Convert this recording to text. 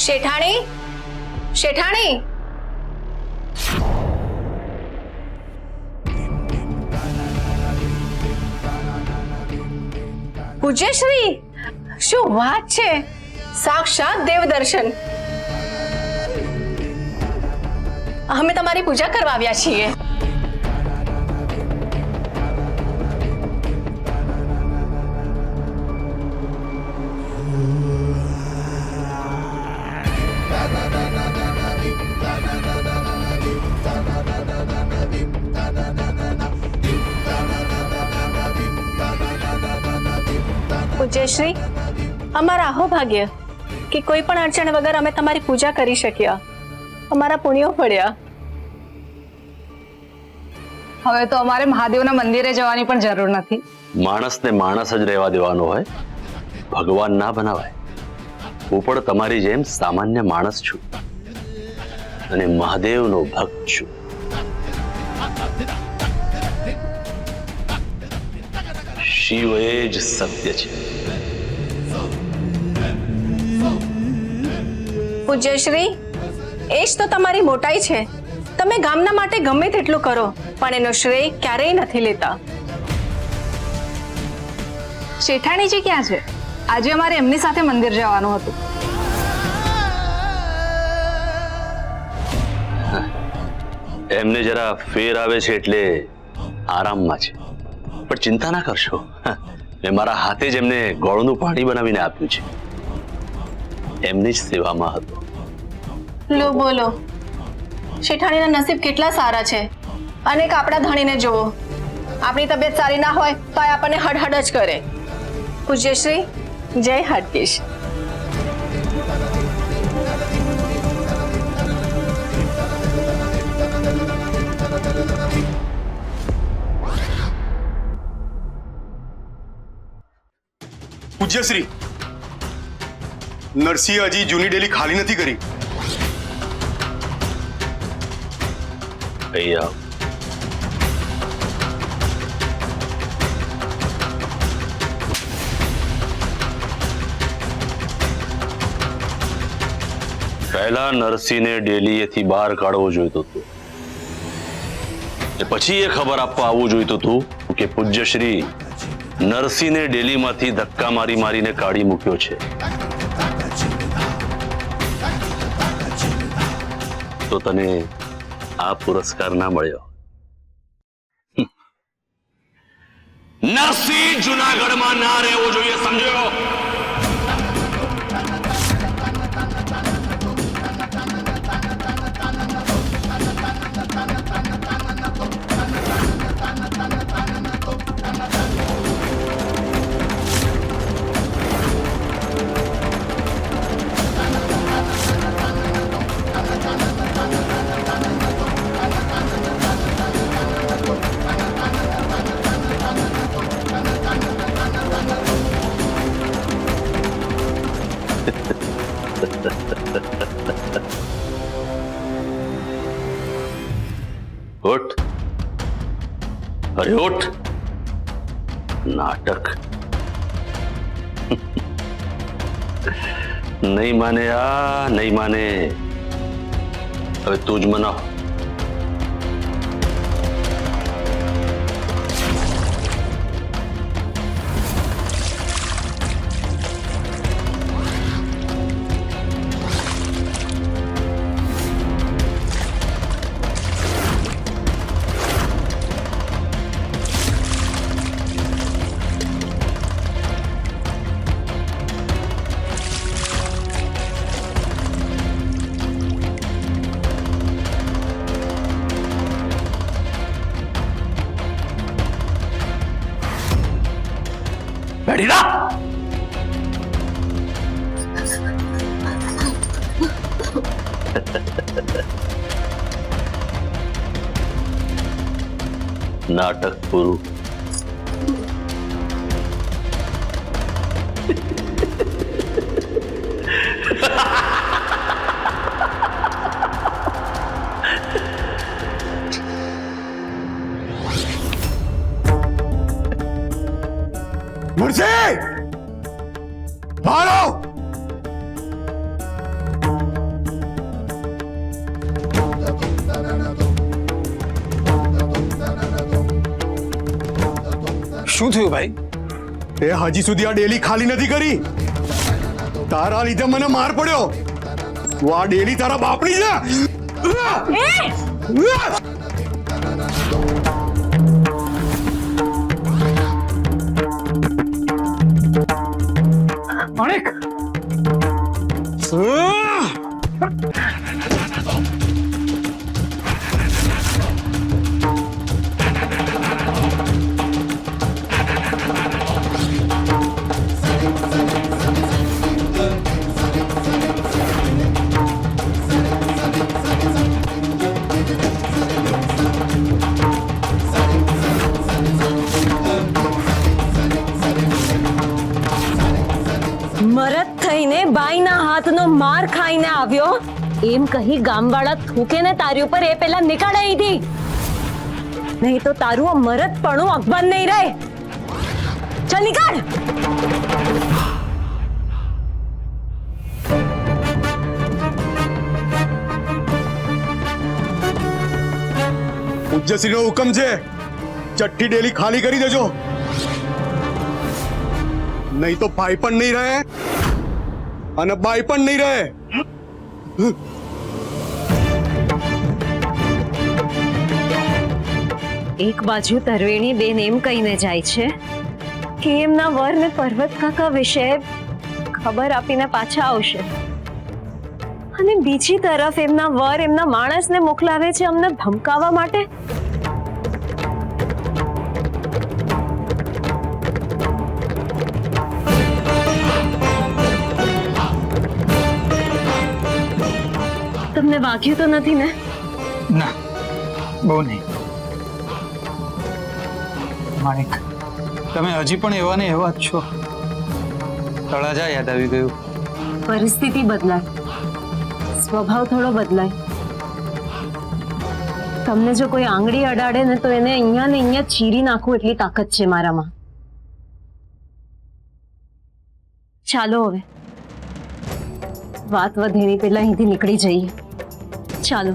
શેઠાણી, શેઠાણી, પૂજ્યશ્રી, શું વાત છે! સાક્ષાત દેવદર્શન. અમે તમારી પૂજા કરવા આવ્યા છીએ. પૂજ્યશ્રી, અમારા અહોભાગ્ય કે કોઈ પણ અડચણ વગર અમે તમારી પૂજા કરી શક્યા. અમારા પુણ્યો પડ્યા. હવે તો અમારે મહાદેવના મંદિરે જવાની પણ જરૂર નથી. માણસને માણસ જ રહેવા દેવાનો હોય, ભગવાન ના બનાવાય. હું પણ તમારી જેમ સામાન્ય માણસ છું અને મહાદેવનો ભક્ત છું. શિવ એ જ સત્ય છે. પૂજ્યશ્રી, એ જ તો તમારી મોટાઈ છે. તમે ગામના માટે ગમે તેટલું કરો, પણ એનો શ્રેય ક્યારેય નથી લેતા. શેઠાણીજી ક્યાં છે? આજે અમારે એમની સાથે મંદિર જવાનું હતું. એમને જરા ફેર આવે છે એટલે આરામમાં છે, પણ ચિંતા ના કરશો. મેં મારા હાથે જ એમને ગોળનું પાણી બનાવીને આપ્યું છે. એમની જ સેવામાં હતો. લો બોલો, શેઠાણીના નસીબ કેટલા સારા છે. અને આપણા ધણીને જુઓ, આપણી તબિયત સારી ના હોય તો આપણને હડહડ જ કરે. પૂજ્યશ્રી, જય હાટકેશ. પૂજ્યશ્રી, નરસિંહ હજી જૂની ડેલી ખાલી નથી કરી. અહીં આવ. પહેલા નરસિંહને ડેલીએથી બહાર કાઢવો જોઈતો હતો, પછી એ ખબર આપવા આવવું જોઈતું હતું કે પૂજ્યશ્રી નરસિંહને ડેલીમાંથી ધક્કા મારી મારીને કાઢી મૂક્યો છે. તો તને આ પુરસ્કાર ના મળ્યો. નરસિંહ જુનાગઢમાં ના રહેવો જોઈએ, સમજ્યો? उठ, अरे उठ. नाटक नहीं माने आ, नहीं माने. હવે તું જ મનાવ. બેઠી રા. નાટક પૂરું. નરસિંહ, બહાર આવ. શું થયું ભાઈ? એ હજી સુધી આ ડેલી ખાલી નથી કરી. તારા લીધે મને માર પડ્યો. તું આ ડેલી તારા બાપની છે. માણેક, મરદ થઈને બાઈના હાથનો માર ખાઈને આવ્યો એમ કહી ગામવાળા થૂકે ને તારી ઉપર એ પેલા નીકળે અહીંથી. નહીં તો તારું આ મરદપણું અકબર નહીં રહે. ચાલ નીકળ. પૂજ્યશ્રીનો હુકમ છે, ચટ્ટી ડેલી ખાલી કરી દેજો, નહીં તો ભાઈ પણ નહીં રહે અને બાઈ પણ નહીં રહે. એક બાજુ તરવેણી બેન એમ કહીને જાય છે કે એમના વરને પર્વત કાકા વિશે ખબર આપીને પાછા આવશે, અને બીજી તરફ એમના વર એમના માણસને મોકલાવે છે અમને ધમકાવવા માટે. તમને વાગ્યું તો નથી ને? ના, બહુ નહીં. માણેક, તમે હજી પણ એવા ને એવા જ છો. તળાજા યાદ આવી ગયું. પરિસ્થિતિ બદલાય, સ્વભાવ થોડો બદલાય. તમને જો કોઈ આંગળી અડાડે ને તો એને અહીંયા ને અહીંયા ચીરી નાખવું એટલી તાકાત છે મારામાં. ચાલો હવે, વાત વધે એની પહેલા અહીંથી નીકળી જઈએ. ચાલો.